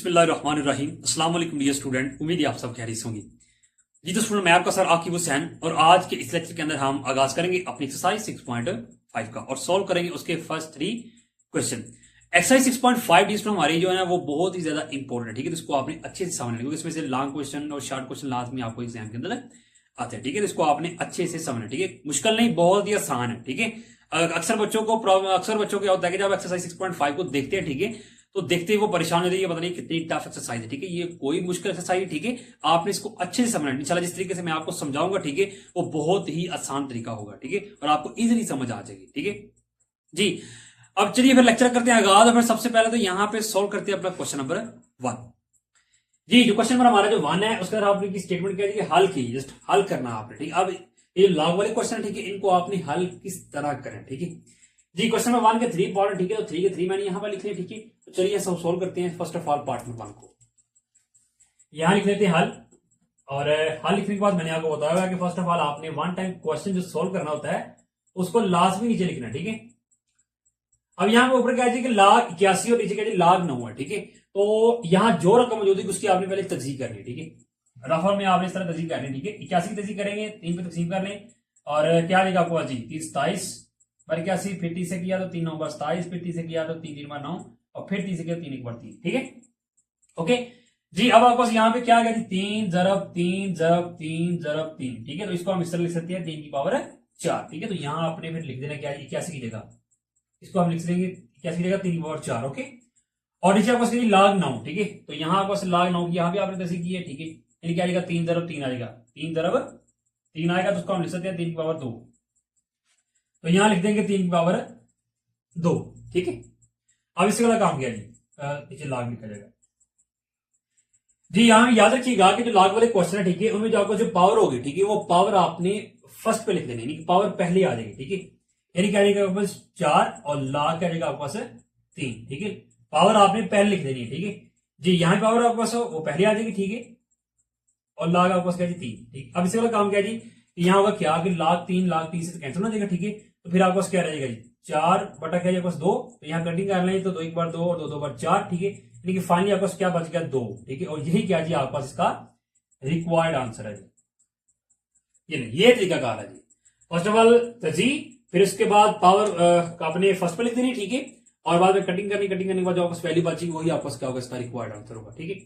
बिस्मिल्लाहिर्रहमानिर्रहीम। अस्सलाम वालेकुम डियर स्टूडेंट, उम्मीद है आप सब खैरियत से होंगे। जी तो स्टूडेंट, मैं आपका सर आकिब हुसैन और आज के इस लेक्चर के अंदर हम आगाज करेंगे अपनी एक्सरसाइज 6.5 का और सॉल्व करेंगे उसके first 3 question. Exercise 6.5 dear student हमारी जो है ना वो बहुत ही ज्यादा इंपॉर्टेंट है, ठीक है। तो इसको आपने अच्छे से समझना है क्योंकि इसमें से लॉन्ग क्वेश्चन और शॉर्ट क्वेश्चन लाजमी आपको एग्जाम के अंदर आते हैं, ठीक है। तो इसको आपने अच्छे से समझना है, ठीक है। मुश्किल नहीं, बहुत ही आसान है, ठीक है। अक्सर बच्चों को क्या होता है कि जब एक्सरसाइज 6.5 को देखते हैं, ठीक है, तो देखते ही वो परेशान हो जाती है, पता नहीं कितनी टफ एक्सरसाइज है, ठीक है। ये कोई मुश्किल एक्सरसाइज है, ठीक है। आपने इसको अच्छे से समझना है। इंशाल्लाह जिस तरीके से मैं आपको समझाऊंगा, ठीक है, वो बहुत ही आसान तरीका होगा, ठीक है, और आपको इजीली समझ आ जाएगी, ठीक है जी। अब चलिए फिर लेक्चर करते हैं आगाज। और फिर सबसे पहले तो यहाँ पे सोल्व करते हैं अपना क्वेश्चन नंबर 1। जी, जो क्वेश्चन नंबर हमारा जो 1 है उसके अंदर आपने स्टेटमेंट क्या है, हल की, जस्ट हल करना आपने, ठीक है। अब ये लॉग वाले क्वेश्चन, ठीक है, इनको आपने हल किस तरह करें, ठीक है जी। क्वेश्चन नंबर 1 के 3 पार्ट, ठीक है, तो 3 के 3 मैंने यहां पर लिख लिया, ठीक है। तो चलिए सब सोल्व करते हैं। First of all part number 1 को यहां लिख लेते हैं हल। और हल लिखने के बाद मैंने आपको बताया कि फर्स्ट ऑफ ऑल आपने वन टाइम क्वेश्चन जो सोल्व करना होता है उसको लाजमी नीचे लिखना, ठीक है। अब यहां पे ऊपर क्या है कि log 81 और नीचे क्या है log 9 है, ठीक है। तो यहां जो रकम मौजूद है उसकी आपने पहले तजहीह करनी है, ठीक है। रफल में आपने इस तरह तजहीह करनी है, ठीक है। 81 की तजहीह करेंगे, 3 पे तकसीम कर लें और क्या आएगा आपको जी 30 27 पर 81, फिर 30 से किया तो 3 9 27, फिर 30 से किया तो 3 3 9 और फिर 30 से किया 3 1 3, ठीक है। ओके जी। अब आपको यहाँ पे क्या आ गया जी 3 ज़रब 3 ज़रब 3 ज़रब 3, ठीक है। तो इसको हम इस तरह लिख सकते हैं 3 की पावर 4, ठीक है। तो यहाँ आपने फिर लिख देना क्या 81 की जगह, इसको हम लिख लेंगे 81 की जगह 3 की पावर 4, ओके। और नीचे आपको log 9, ठीक है। तो यहाँ आपको log 9 की यहाँ पे आपने तस्वीर की है, ठीक है। यानी क्या आएगा 3 ज़रब 3 आएगा, 3 ज़रब 3 आएगा, तो उसको हम लिख सकते हैं 3 की पावर 2। तो यहां लिख देंगे 3 की पावर 2, ठीक है। अब इससे वाला काम किया जी, पीछे लॉग लिखा जाएगा जी। यहां याद रखिएगा कि जो लॉग वाले क्वेश्चन है, ठीक है, उनमें जो आपको जो पावर होगी, ठीक है, वो पावर आपने फर्स्ट पे लिख देनी, यानी पावर पहले आ जाएगी, ठीक है। यानी क्या आएगा आपके पास 4 और लॉग क्या आएगा आपके पास 3, ठीक है। पावर आपने पहले लिख देनी है, ठीक है जी। यहां पावर आपके पास वो पहले आ जाएगी, ठीक है, और लॉग आपके पास क्या जी 3, ठीक। अब इससे वाला काम क्या जी, यहां होगा क्या कि log 3 से कैंसिल हो जाएगा, ठीक है। तो फिर आपको क्या रहेगा जी 4 बटा क्या आपको 2, तो यहाँ कटिंग कर लें तो 2 1 बार 2 और 2 2 बार 4, ठीक है। यानी कि फाइनली आपको क्या बच गया 2, ठीक है। और यही क्या जी आपके पास इसका रिक्वायर्ड आंसर है जी। ये तरीका कार है जी। फर्स्ट ऑफ ऑल जी, फिर उसके बाद पावर आपने फर्स्ट पे लिख देनी, ठीक है। और बाद में कटिंग करने के बाद जो आपको वैल्यू बचेगी वही आपको क्या होगा इसका रिक्वायर्ड आंसर होगा, ठीक है।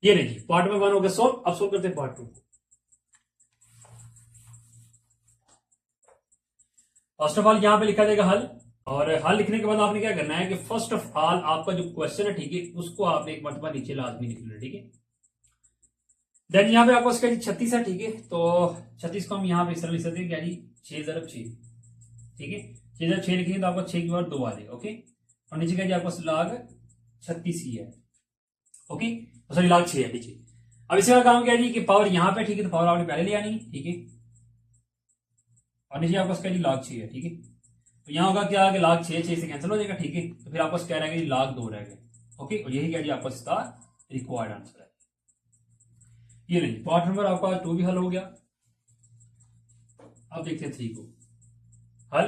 ये नहीं जी, पार्ट नंबर 1 हो गया सोल्व। अब सोल्व करते हैं पार्ट 2। फर्स्ट ऑफ ऑल यहां पे लिखा जाएगा हल। और हल लिखने के बाद आपने क्या करना है कि फर्स्ट ऑफ ऑल आपका जो क्वेश्चन है, ठीक है, उसको आपने एक मरतबा नीचे लाजमी लिखना है, ठीक है। देन यहाँ पे आपको इसका 36 है, ठीक है। तो 36 को हम यहाँ पे इस तरह लिख सकते हैं क्या जी 6 ज़रब 6, ठीक है। 6 ज़रब 6 लिखेंगे तो आपको 6 की पावर 2 आ जाएगा, ओके। और नीचे क्या जी आपको log 36 ही है, ओके, सॉरी log 6 है नीचे। अब इसका काम क्या है जी कि पावर यहाँ पे, ठीक है, तो पावर आपने पहले ले आनी, ठीक है। और नीचे आपको इसका log 6 है, ठीक है। तो यहाँ होगा क्या कि log 6 6 से कैंसिल हो जाएगा, ठीक है। तो फिर आपको क्या रहेगा जी log 2 रहेगा, ओके। और यही क्या जी आपको इसका रिक्वायर्ड आंसर है। ये नहीं, पार्ट नंबर आपका 2 भी हल हो गया। अब देखते हैं 3 को हल।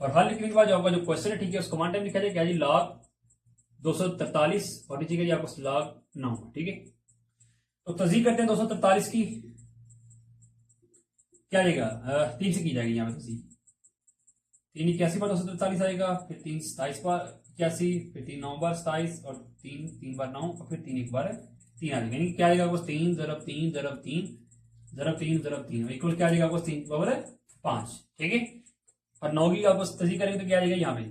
और हल लिखने के बाद जो आपका जो क्वेश्चन है, ठीक है, उसको वन टाइम लिखा जाए क्या जी log 243 और नीचे क्या जी आपको log 9, ठीक है। तो तस्दीक करते हैं 243 की, क्या आएगा 3 से की जाएगी यहाँ पे तस्दीक। 3 81 पर 243 आएगा, फिर 3 27 पर 81, फिर 3 9 बार 27 और 3 3 बार 9 और फिर 3 1 बार 3 आ जाएगा। यानी क्या आएगा आपको 3 ज़रब 3 ज़रब 3 ज़रब 3 ज़रब 3 इक्वल क्या आएगा आपको 3 की पावर 5, ठीक है। और 9 की आपको तस्दीक करेंगे तो क्या आएगा यहाँ पे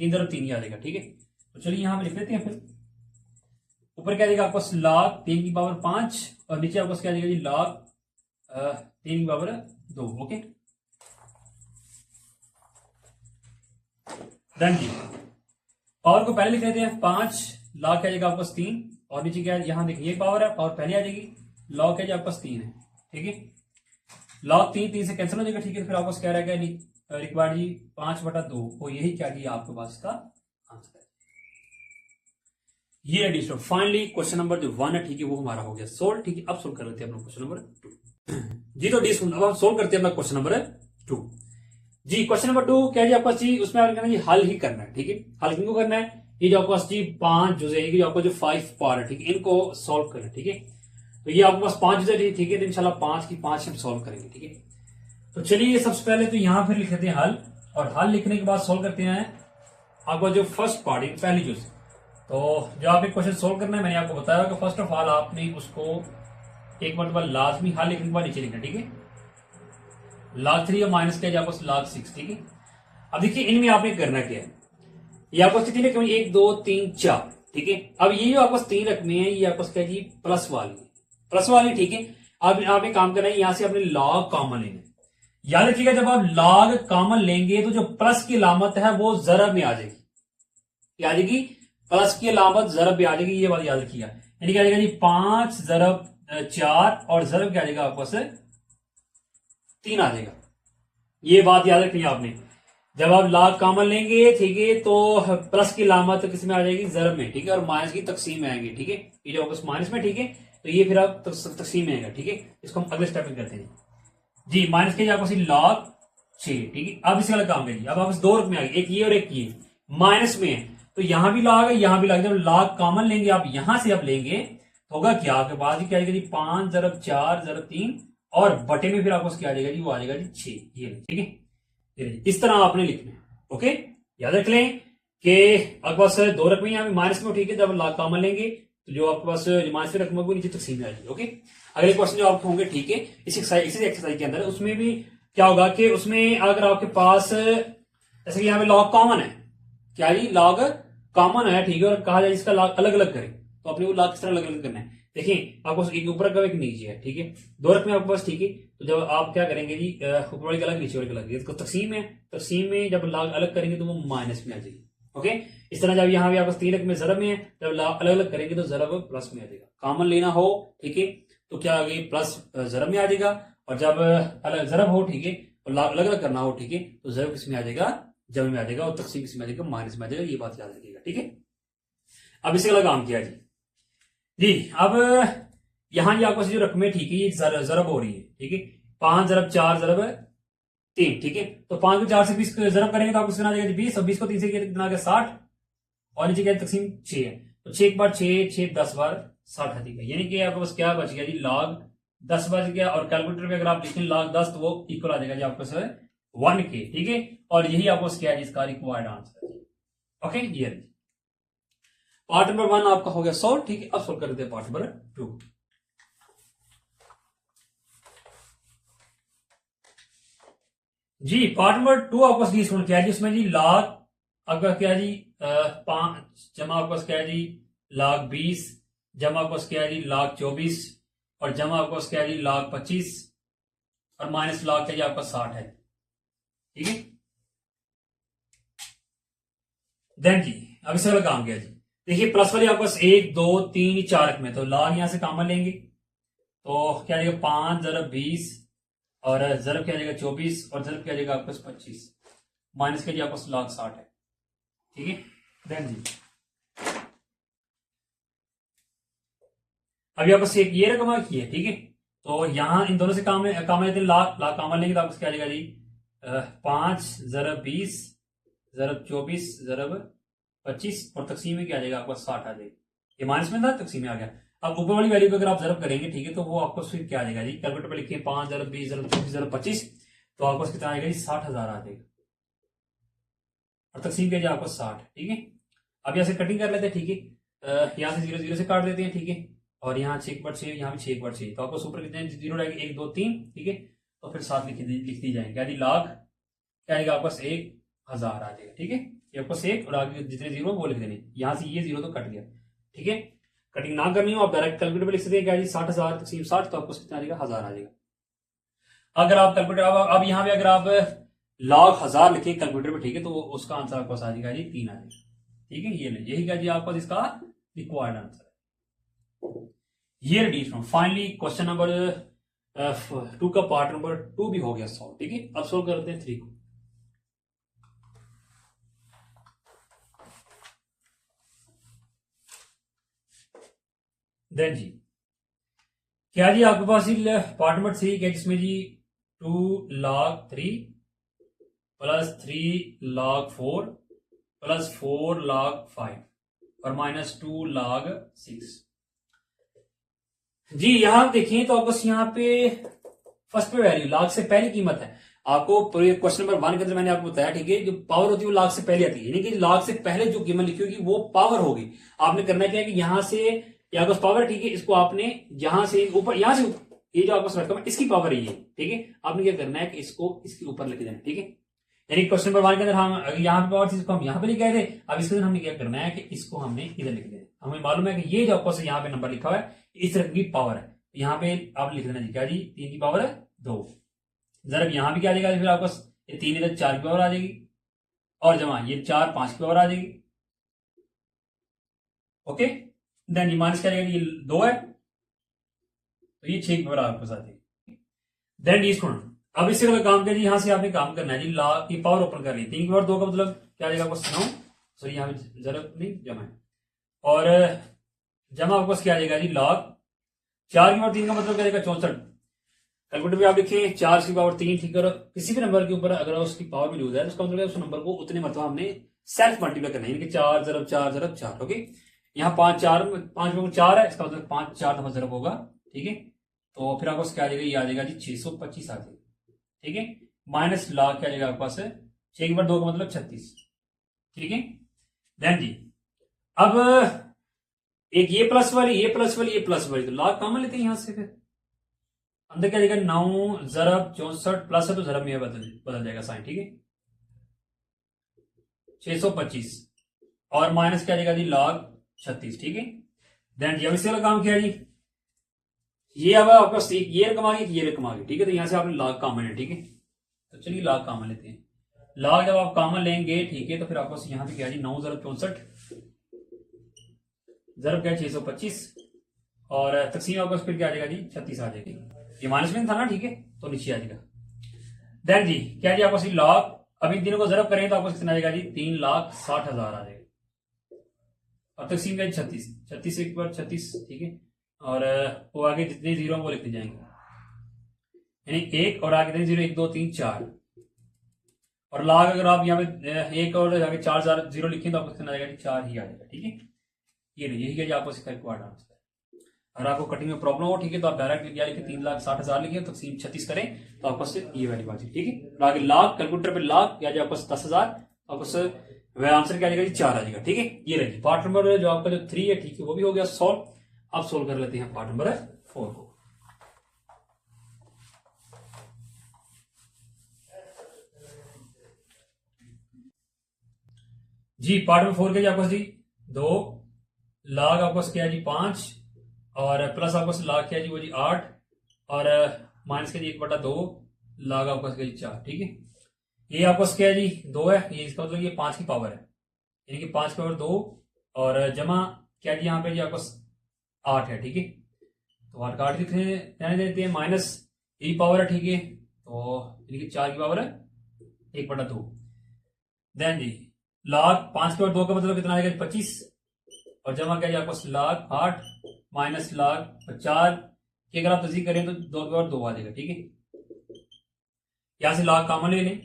3 ज़रब 3 ही आ जाएगा, ठीक है। तो चलिए यहाँ पे लिख लेते हैं। फिर ऊपर क्या आएगा आपको log 3 की पावर 5 और नीचे आपको क्या आएगा जी log 3 की पावर 2, ओके। डन जी। पावर को पहले लिख लेते हैं 5, log क्या आएगा आपको 3 और नीचे क्या है यहां देखिए पावर है, पावर पहले आ जाएगी, log क्या आपको 3 है, ठीक है। log 3 3 से कैंसिल हो जाएगा, ठीक है। फिर आपको क्या रहेगा रिक्वायर्ड जी 5 बटा 2, और यही क्या जी आपके पास इसका आंसर है। ये है फाइनली क्वेश्चन नंबर जो 1 है, ठीक है, वो हमारा हो गया सोल्व, ठीक है। अब सोल्व कर लेते हैं अपना क्वेश्चन नंबर 2 जी। तो डी अब हम सोल्व करते हैं अपना क्वेश्चन नंबर 2 जी। क्वेश्चन नंबर 2 क्या जी आपका जी उसमें करना जी हल ही करना है, ठीक है। हल किनको करना है ये जो आपके पास जी 5 जुजे हैं, जो आपको जो 5 पार्ट है, ठीक है, इनको सॉल्व करें, ठीक है। तो ये आपके पास 5 जुजे, ठीक है, तो इंशाल्लाह 5 की 5 हम सॉल्व करेंगे, ठीक है। तो चलिए सबसे पहले तो यहां फिर लिख लेते हैं हल, और हल लिखने के बाद सॉल्व करते हैं आपका जो फर्स्ट पार्ट है, पहली जुज। तो जो आप एक क्वेश्चन सॉल्व करना है, मैंने आपको बताया कि फर्स्ट ऑफ ऑल आपने उसको एक मरतबा लाजमी हल लिखने के बाद नीचे लिखना, ठीक है। log 3 और माइनस क्या आपको log 6, ठीक है। अब देखिए इनमें आपने करना क्या है, ये आपको कितनी रकम, 1 2 3 4, ठीक है। अब ये जो आपको 3 रकमें हैं, ये आपको क्या जी प्लस वाली, ठीक है। अब आपने काम करना है, यहां से आपने log कॉमन लेना है। याद रखिएगा जब आप log कॉमन लेंगे तो जो प्लस की अलामत है वो जरब में आ जाएगी, क्या आ जाएगी, प्लस की अलामत जरब में आ जाएगी, ये बात याद रखिएगा। यानी क्या आ जाएगा जी 5 जरब 4 और जरब क्या आ जाएगा आपको 3 आ जाएगा। ये बात याद रखनी है आपने, जब आप log कॉमन लेंगे, ठीक है, तो प्लस की अलामत किस में आ जाएगी, जरब में, ठीक है, और माइनस की तकसीम में आएगी, ठीक है। ये जो आपको माइनस में, ठीक है, तो ये फिर आप तकसीम में आएगा, ठीक है। इसको हम अगले स्टेप में करते हैं जी। माइनस के आपको log 6, ठीक है। अब इसका अलग काम करिए, अब आप 2 रकमें आ गई, एक ये और एक ये माइनस में है, तो यहां भी log है, यहां भी log। जब log कॉमन लेंगे आप यहां से अब लेंगे तो होगा क्या, आपके पास क्या आएगा जी 5 जरब 4 जरब 3, और बटे में फिर आपको क्या आ जाएगा जी, वो आ जाएगा जी 6, ये ठीक है। इस तरह आपने लिखना है, ओके। याद रख लें कि आपके पास 2 रकमें यहाँ माइनस में, ठीक है। जब log कॉमन लेंगे तो जो आपके पास माइनस में रकम होगी नीचे तकसीम में आ जाएगी, ओके। अगले क्वेश्चन जो आपको होंगे, ठीक है, इस एक्सरसाइज के अंदर, उसमें भी क्या होगा कि उसमें अगर आपके पास जैसे कि यहाँ पे log कॉमन है, क्या जी log कॉमन है, ठीक है, और कहा जाए इसका log अलग अलग करें, तो अपने को log किस तरह अलग अलग करना है। देखिए आपको एक ऊपर का एक नीचे है, ठीक है, 2 रकमें आपके पास, ठीक है। तो जब आप क्या करेंगे जी, ऊपर वाली का अलग नीचे वाली का अलग, इसको तकसीम है, तकसीम में जब log अलग करेंगे तो वो माइनस में आ जाएगी, ओके। इस तरह जब यहाँ भी आपको 3 रकमें जरब में है, जब log अलग अलग करेंगे तो जरब प्लस में आ जाएगा। कॉमन लेना हो, ठीक है, तो क्या आ गई, प्लस जरब में आ जाएगा, और जब अलग जरब हो, ठीक है, और log अलग अलग करना हो, ठीक है, तो जरब किस में आ जाएगा, जब में आ जाएगा, और तकसीम किस में आ जाएगा, माइनस में आ जाएगा। ये बात याद रखिएगा, ठीक है। अब इससे अलग काम किया जी। अब यहां जी आपको जो रकमें, ठीक है, ये जरब हो रही है, ठीक है, 5 जरब 4 जरब 3, ठीक है। तो 5 को 4 से 20 जरब करेंगे तो आपको कितना आ जाएगा 20, और 20 को 3 से कितना आ गया 60, और नीचे क्या तकसीम 6 है, तो 6 बार 6 10 बार 60 है, ठीक है। यानी कि आपके पास क्या बच गया जी, log 10 बच गया, और कैलकुलेटर में अगर आप लिखें log 10 तो वो इक्वल आ जाएगा जी आपको 1 के, ठीक है। और यही आपको क्या है इसका रिक्वायर्ड आंसर है, ओके। ये पार्ट नंबर 1 आपका हो गया सॉल्व, ठीक है। अब सॉल्व कर देते हैं पार्ट नंबर 2 जी। पार्ट नंबर 2 आपको स्टूडेंट क्या है जी, उसमें जी log आपका क्या जी 5 जमा आपका क्या है जी log 20, जमा आपको क्या है जी log 24, और जमा आपको क्या है जी log 25, और माइनस log क्या जी आपका 60 है, ठीक है। देन जी अब इससे वाला काम किया जी। देखिए प्लस वाली आपके पास 1 2 3 4 रकमें, तो log यहां से कॉमन लेंगे, तो क्या जाएगा 5 जरब 20, और जरब क्या जाएगा 24, और जरब क्या जाएगा आपके पास 25, माइनस क्या जी आपके पास log 60 है, ठीक है। देन जी अभी आपको एक ये रकम की है, ठीक है, तो यहां इन दोनों से काम लेते हैं, लाख कॉमन लेंगे तो आपको क्या आ जाएगा जी 5 जरब 20 जरब 24 जरब 25, और तकसीम में क्या आ जाएगा आपको 60 आ जाएगा। ये माइनस में था, तकसीम में आ गया। अब ऊपर वाली वैल्यू को अगर आप जरब करेंगे, ठीक है, तो वो आपको फिर क्या आ जाएगा जी, कैलकुलेटर पर लिखिए 5 जरब 20 जरब 24 जरब 25, तो आपको कितना आएगा जी 60,000 आ जाएगा, और तकसीम क्या जाएगा आपको 60, ठीक है। अब यहाँ से कटिंग कर लेते हैं, ठीक है, यहाँ से 0 0 से काट देते हैं, ठीक है, और यहाँ 6/6, यहाँ भी 6/6, तो आपको ऊपर कितने 0 रहेगा 1 2 3, ठीक है, तो फिर 7 लिख दी जाएंगे, यानी log क्या आएगा आपको 1000 आ जाएगा, ठीक है। ये आपको 1 और आगे जितने 0 वो लिख देने, यहाँ से ये 0 तो कट गया, ठीक है। कटिंग ना करनी हो आप डायरेक्ट कैलकुलेटर पे लिख सकते हैं, क्या जी 60,000 तकसीम 60, तो आपको कितना आ जाएगा 1000 आ जाएगा। अगर आप कैलकुलेटर अब यहाँ पे अगर आप log 1000 लिखे कैलकुलेटर पे, ठीक है, तो उसका आंसर आपको आ जाएगा जी 3 आ जाएगा, ठीक है। ये यही क्या जी आपका इसका रिक्वायर्ड आंसर है। ये ready from finally question number 2 का पार्ट नंबर 2 भी हो गया सॉल्व, ठीक है। अब सॉल्व करते हैं 3 को। देन जी क्या जी आपके पास पार्ट नंबर 3 क्या, जिसमें जी 2 log 3 plus 3 log 4 plus 4 log 5, और -2 log 6। जी यहां देखें तो आपको यहाँ पे फर्स्ट पे वैल्यू लाख से पहले कीमत है। आपको क्वेश्चन नंबर 1 के अंदर मैंने आपको बताया, ठीक है, जो पावर होती है वो लाख से पहले आती है, यानी कि लाख से पहले जो कीमत लिखी होगी वो पावर होगी। आपने करना क्या है कि यहां से या कुछ पावर, ठीक है, इसको आपने यहां से ऊपर, यहां से ये जो आपको रकम है इसकी पावर है ये, ठीक है। आपने क्या करना है कि इसको इसके ऊपर लेके जाना, ठीक है। यानी क्वेश्चन नंबर 1 के अंदर हम यहाँ पे पावर चीज को हम यहाँ पे लिख गए थे, अब इसके अंदर हमने क्या करना है कि इसको हमने इधर लिख देना। हमें मालूम है कि ये जो आपको यहाँ पे नंबर लिखा हुआ है इस रकम की पावर है, यहाँ पे आप लिख देना जी क्या जी 3 की पावर है 2। जरा यहाँ भी क्या आ जाएगा, फिर आपको ये 3 इधर 4 की पावर आ जाएगी, और जमा ये 4 5 की पावर आ जाएगी। ओके, देन ये माइनस क्या जाएगा, ये 2 है तो ये 6 की पावर आपके साथ है। देन ये सुन, अब इससे अगर काम किया जी, यहां से आपने काम करना है जी, ला की पावर ओपन कर ली, 3 की पावर 2 का मतलब क्या आ जाएगा आपको 9, सॉरी यहाँ पे जरा नहीं जमा है, और जमा आपको क्या आ जाएगा जी लॉग 4 की पावर 3 का मतलब क्या आएगा 64। कैलकुलेटर में आप लिखें 4 की पावर 3, ठीक है। किसी भी नंबर के ऊपर अगर उसकी पावर मौजूद है तो उसका मतलब उस नंबर को उतने मतलब हमने सेल्फ मल्टीप्लाई करना है, यानी कि 4 ज़रब 4 ज़रब 4। ओके, यहाँ 5 4 5 4 है, इसका मतलब 5 4 दफा ज़रब होगा, ठीक है। तो फिर आपको क्या आ जाएगा, ये आ जाएगा जी 625 आ जाएगा, ठीक है। माइनस लॉग क्या आ जाएगा आपके पास 6 की पावर 2 का मतलब 36, ठीक है। देन जी अब एक ये प्लस वाली ये प्लस वाली ये प्लस वाली, तो लॉग कॉमन लेते हैं यहां से, फिर अंदर क्या जाएगा 9 ज़रब 64 प्लस है तो ज़रब में बदल जाएगा साइन, ठीक है। 625 और माइनस क्या जाएगा जी लॉग 36, ठीक है। देन जी अब इससे वाला काम किया जी, ये अब आपका ये रकम आ गई ये रकम आ गई, ठीक है। तो यहां से आपने लॉग कॉमन है, ठीक है। तो चलिए लॉग कॉमन लेते हैं। लॉग जब आप कॉमन लेंगे, ठीक है, तो फिर आपको यहां पे क्या जी 9 ज़रब 64 ज़रब क्या 625 और तकसीम आपको फिर क्या आ जाएगा जी 36 आ जाएगी। ये माइनस में था ना, ठीक है, तो नीचे आ जाएगा। देन जी क्या जी आपको लॉग, अब इन तीनों को ज़रब करें तो आपको कितना आ जाएगा जी 3,60,000 आ जाएगा, और तकसीम क्या 36 36 एक बार 36, ठीक है। और वो आगे जितने जीरो वो लिखते जाएंगे, यानी 1 और आगे 0 1 2 3 4, और लॉग अगर आप यहाँ पे 1 और आगे 4 जीरो लिखें तो आपको कितना आ जाएगा 4 ही आ जाएगा, ठीक है। ये नहीं, यही क्या आपको सिखाया क्वाड आंसर। अगर आपको कटिंग में प्रॉब्लम हो, ठीक है, तो आप डायरेक्ट क्या लिखे 3,60,000 लिखे, तकसीम 36 करें तो आपको सिर्फ ये वाली बात है, ठीक है। और आगे लाख कैलकुलेटर पे लाख या जो आपको 10,000, आपको वह आंसर क्या आ जाएगा जी 4 आ जाएगा, ठीक है। ये रही पार्ट नंबर जो आपका जो 3 है, ठीक है, वो भी हो गया सॉल्व। अब सोल्व कर लेते हैं पार्ट नंबर 4 को। जी पार्ट नंबर 4 के जी आपको जी 2 लाख आपको क्या है जी 5, और प्लस आपको लाख क्या है जी वो जी 8, और माइनस के जी 1/2 लाख आपको क्या जी 4, ठीक है। ये आपको क्या है जी 2 है, ये इसका मतलब ये 5 की पावर है, यानी कि 5 की पावर 2, और जमा क्या जी यहाँ पे जी आपको 8 है, ठीक है। तो 8 का 8 रहने देते हैं, माइनस ये पावर है, ठीक है, तो यानी कि 4 की पावर है 1/2। देन जी लाख 5 की पावर 2 का मतलब कितना आएगा 25, और जमा क्या जी आपको लाख 8 माइनस लाख 4 की अगर आप तस्दीक करें तो 2 की पावर 2 आ जाएगा, ठीक है। यहां से लाख कॉमन ले लें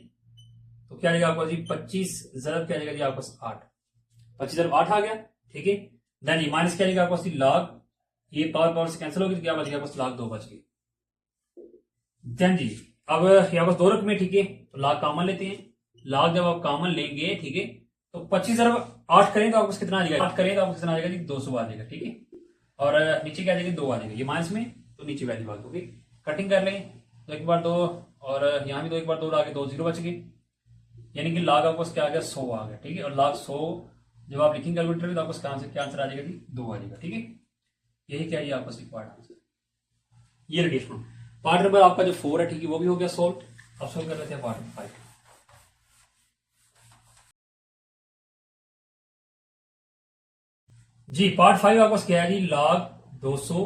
तो क्या आएगा आपको जी 25 ज़रब क्या आएगा जी आपको 8, 25 ज़रब 8 आ गया, ठीक है। देन जी माइनस क्या आएगा आपको लाख, ये पावर पावर से कैंसिल होगी तो क्या बच गया आपको लाख 2 बच गए। देन जी अब यहाँ पर 2 रकमें, ठीक है, तो लाख कॉमन लेते हैं। लाख जब आप कॉमन लेंगे, ठीक है, तो 25 ज़रब 8 करें तो आपको कितना आ जाएगा, 8 करें तो आपको कितना आ जाएगा जी 200 आ जाएगा, ठीक है। और नीचे क्या आ जाएगा 2 आ जाएगा, ये माइनस में तो नीचे वैल्यू आ गई। कटिंग कर लें तो 1 बार 2, और यहाँ भी 2 1 बार 2 आगे 2 जीरो बच गए, यानी कि लाख आपको क्या आ गया 100 आ गया, ठीक है। और लाख 100 जब आप लिखेंगे कैलकुलेटर में तो आपको क्या आंसर आ जाएगा जी 2 आ जाएगा, ठीक है। यही क्या है आपका रिक्वायर्ड आंसर। ये रखिए पार्ट नंबर आपका जो 4 है, ठीक है, वो भी हो गया सोल्व। अब सोल्व कर लेते हैं पार्ट नंबर 5। जी पार्ट 5 आपका क्या है जी log 200,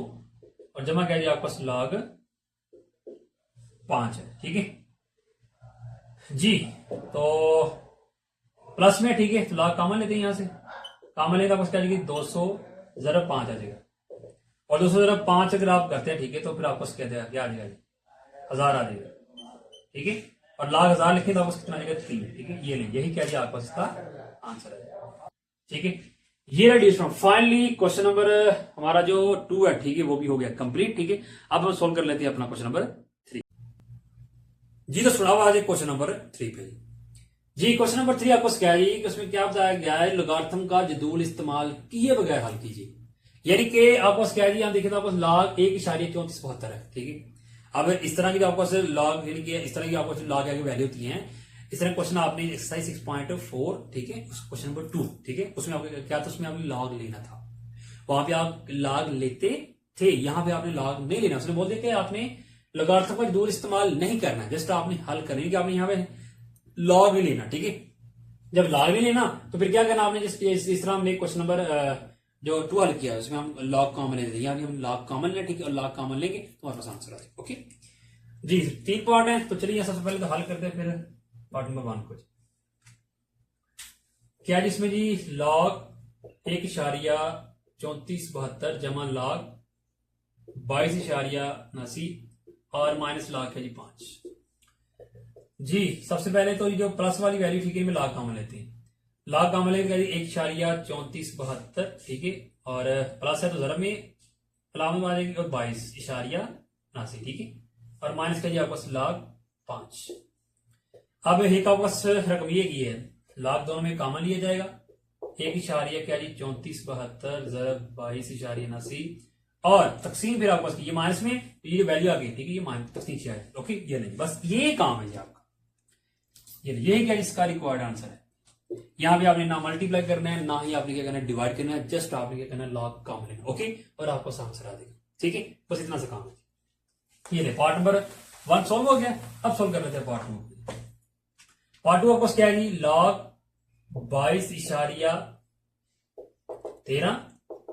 और जमा क्या है जी आपका log 5 है, ठीक है जी। तो प्लस में, ठीक है, तो log कॉमन लेते हैं, यहां से कॉमन लेते आपको क्या जाएगी 200 ज़रब 5 आ जाएगा, और 200 ज़रब 5 अगर आप करते हैं, ठीक है, तो फिर आपको क्या आ जाएगा 1000 आ जाएगा, ठीक है। और log 1000 लिखें तो आपको कितना आ जाएगा 3, ठीक है। ये ले, यही क्या जी आपका इसका आंसर है, ठीक है। ये रहा स्टूडेंट, फाइनली क्वेश्चन नंबर हमारा जो 2 है, ठीक है, वो भी हो गया कंप्लीट। ठीक है, अब हम सोल्व कर लेते हैं अपना क्वेश्चन नंबर 3 जी। तो सुनाओ आज क्वेश्चन नंबर 3 पे जी। क्वेश्चन नंबर 3 आपको क्या है जी, उसमें क्या बताया गया है, लोगारिथम का जदूल इस्तेमाल किए बगैर हल कीजिए। यानी कि आपको क्या है जी, यहाँ देखिए तो आपको लॉग 1.3472 है। ठीक है, अब इस तरह की आपको लॉग, यानी कि इस तरह की आपको लॉग की वैल्यू होती है। इस तरह क्वेश्चन आपने एक्सरसाइज 6.4, ठीक है, क्वेश्चन नंबर 2, ठीक है, उसमें आपको क्या था, उसमें आपने लॉग लेना था। वहां पे आप लॉग लेते थे, यहां पे आपने लॉग नहीं लेना। उसने बोल दिया कि आपने लोगारिथम का जदूल इस्तेमाल नहीं करना, जस्ट आपने हल करना है कि आपने यहाँ पे लॉग नहीं लेना। ठीक है, जब लॉग नहीं लेना तो फिर क्या करना आपने, इस तरह हमने क्वेश्चन नंबर जो 2 हल किया उसमें हम लॉग कॉमन लेते हैं, यानी हम लॉग कॉमन लें। ठीक है, और लॉग कॉमन लेंगे तो हमारे पास आंसर आ जाएगा। ओके जी, 3 पार्ट है, तो चलिए सबसे पहले तो हल करते हैं, फिर पार्ट नंबर 1 को। क्या जिसमें जी लॉग 1.3472 जमा लॉग 22.79 और माइनस लॉग है जी 5 जी। सबसे पहले तो जो प्लस वाली वैल्यू, ठीक है, में लॉग कॉमन लेते हैं। लॉग कॉमन लेंगे 1.3472, ठीक है, और प्लस है तो जरा में प्लान में आ जाएगी, और 22.79, ठीक है, और माइनस का जी आपके पास लॉग 5। अब एक आपके पास रकम ये की है, लॉग दोनों में कॉमन लिया जाएगा। 1.3472 जरब 22.79 और तकसीम फिर आपके पास ये माइनस में ये वैल्यू आ गई, ठीक है, ये माइनस तकसीम से आएगी। ओके, ये नहीं, बस ये काम है ये आपका, ये क्या इसका रिक्वायर्ड आंसर है। यहां पे आपने ना मल्टीप्लाई करना है, ना ही आपने क्या करना है डिवाइड करना है, जस्ट आपने क्या करना है लॉग कॉमन लेना। ओके, और आपको आंसर आ जाएगा। ठीक है, बस इतना सा काम है। ये ले पार्ट नंबर 1 सॉल्व हो गया। अब सॉल्व कर लेते हैं पार्ट 2। पार्ट 2 आपको क्या है जी, लॉग 22.13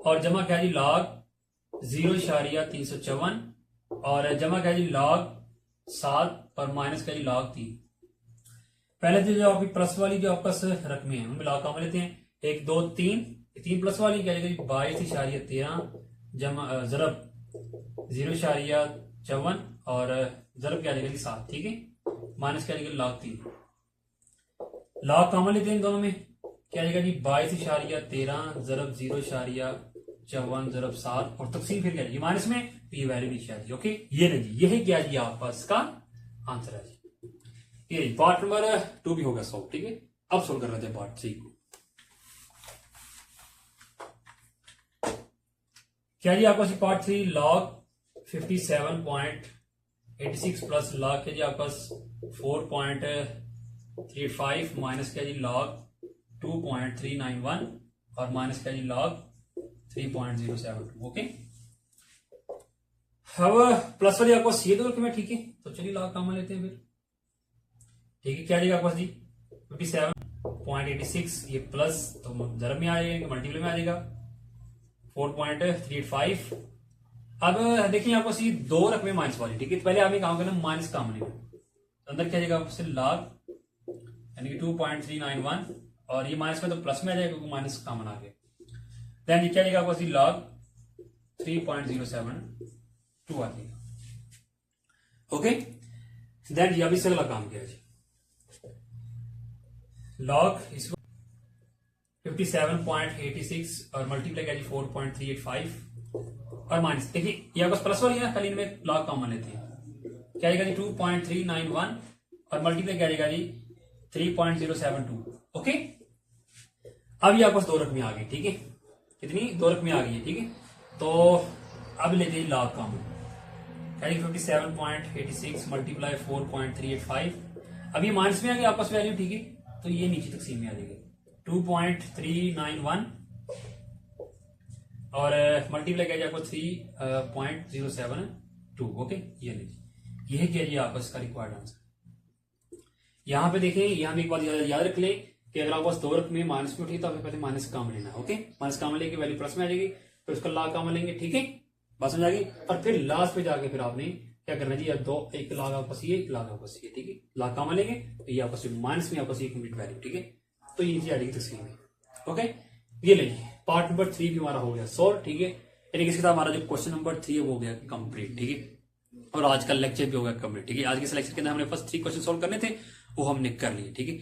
और जमा क्या जी लॉग 0.354 और जमा क्या जी लॉग 7 और माइनस क्या जी लॉग 3। पहले जो आपकी प्लस वाली जो आपका रकमें हैं उनमें लॉग कॉमन लेते हैं। 1 2 3, 3 प्लस वाली क्या जाएगी 22.13 जमा जरब 0.54 और जरब क्या जाएगा 7, ठीक है, माइनस क्या जाएगा लॉग 3। लॉग कॉमन लेते हैं दोनों में, क्या जाएगा जी 22.13 जरब 0.54 जरब 7 और तकसीम फिर क्या जी माइनस में, तो ये वैल्यू नीचे आ जाएगी। ओके, ये नहीं जी, यही क्या जी आपका इसका आंसर है जी। ये पार्ट नंबर 2 भी होगा सॉल्व। ठीक है, अब सॉल्व कर लेते हैं पार्ट 3 को। क्या जी आपका पार्ट 3 लॉग 57.86 प्लस लॉग क्या जी आपका 4.35 माइनस क्या जी लॉग 2.391 और माइनस क्या जी लॉग 3.072। ओके, अब प्लस वाली आपको ये दो रकम है, ठीक है, तो चलिए लॉग कॉमन लेते हैं फिर। ठीक है, क्या जाएगा आपके पास जी 57.86, ये प्लस तो जरब में आ जाएगा, मल्टीपल में आ जाएगा 4.385। अब देखिए आपको ये दो रकमें माइनस वाली, ठीक है, तो पहले आपने काम करना माइनस कॉमन लेना, तो अंदर क्या जाएगा आपसे लॉग यानी कि 2.391 और ये माइनस में तो प्लस में आ जाएगा क्योंकि माइनस कॉमन आ गया। देन ये क्या जाएगा आपको लॉग 3.072 आ जाएगा। ओके, देन ये अभी से अगला काम किया जी, लॉग इसको 57.86 और मल्टीप्लाई किया जी 4.385 और माइनस, देखिए ये आपको प्लस वाली है, कल इनमें लॉग कॉमन लेते हैं, क्या आएगा जी 2.391 और मल्टीप्लाई क्या आएगा जी 3.072। ओके, अब ये आपको दो रकमें आ गई, ठीक है, कितनी दो रकमें आ गई है, ठीक है, तो अब लेते हैं लॉग कॉमन, क्या 57.86 मल्टीप्लाई 4.385। अब ये माइनस में आ गया आपस वैल्यू, ठीक है, तो ये नीचे तकसीम में आ जाएगी 2.391 और मल्टीप्लाई किया आपको 3.072। ओके, ये लीजिए, यही क्या जी आपका इसका रिक्वायर्ड आंसर। यहां पे देखें, यहां पे एक बात याद रख ले कि अगर आपके पास दो रकमें माइनस में उठी तो आपको पहले माइनस कॉमन लेना है। ओके, माइनस कॉमन लेके वैल्यू प्लस में आ जाएगी, फिर उसका लॉग कॉमन लेंगे, ठीक है, बात समझ आ गई, और फिर लास्ट पे जाके फिर आपने क्या करना जी, दो एक लॉग आपस ये, एक लॉग आपस ये, ठीक है, लॉग कॉमन लेंगे तो ये आपस माइनस में आपस ये कंप्लीट वैल्यू, ठीक है, तो ये आ जाएगी तस्वीर में। ओके, ये लीजिए पार्ट नंबर 3 भी हमारा हो गया सॉल्व। ठीक है, यानी कि इसके साथ हमारा जो क्वेश्चन नंबर 3 है वो हो गया कंप्लीट। ठीक है, और आज का लेक्चर भी हो गया कंप्लीट। ठीक है, आज के लेक्चर के अंदर हमने फर्स्ट 3 क्वेश्चन सॉल्व करने थे, वो हमने कर लिए। ठीक है,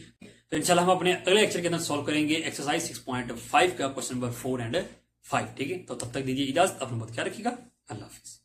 तो इंशाल्लाह हम अपने अगले लेक्चर के अंदर सॉल्व करेंगे एक्सरसाइज 6.5 का क्वेश्चन नंबर 4 एंड 5। ठीक है, तो तब तक दीजिए इजाजत, अपना बहुत ख्याल रखिएगा। अल्लाह हाफिज।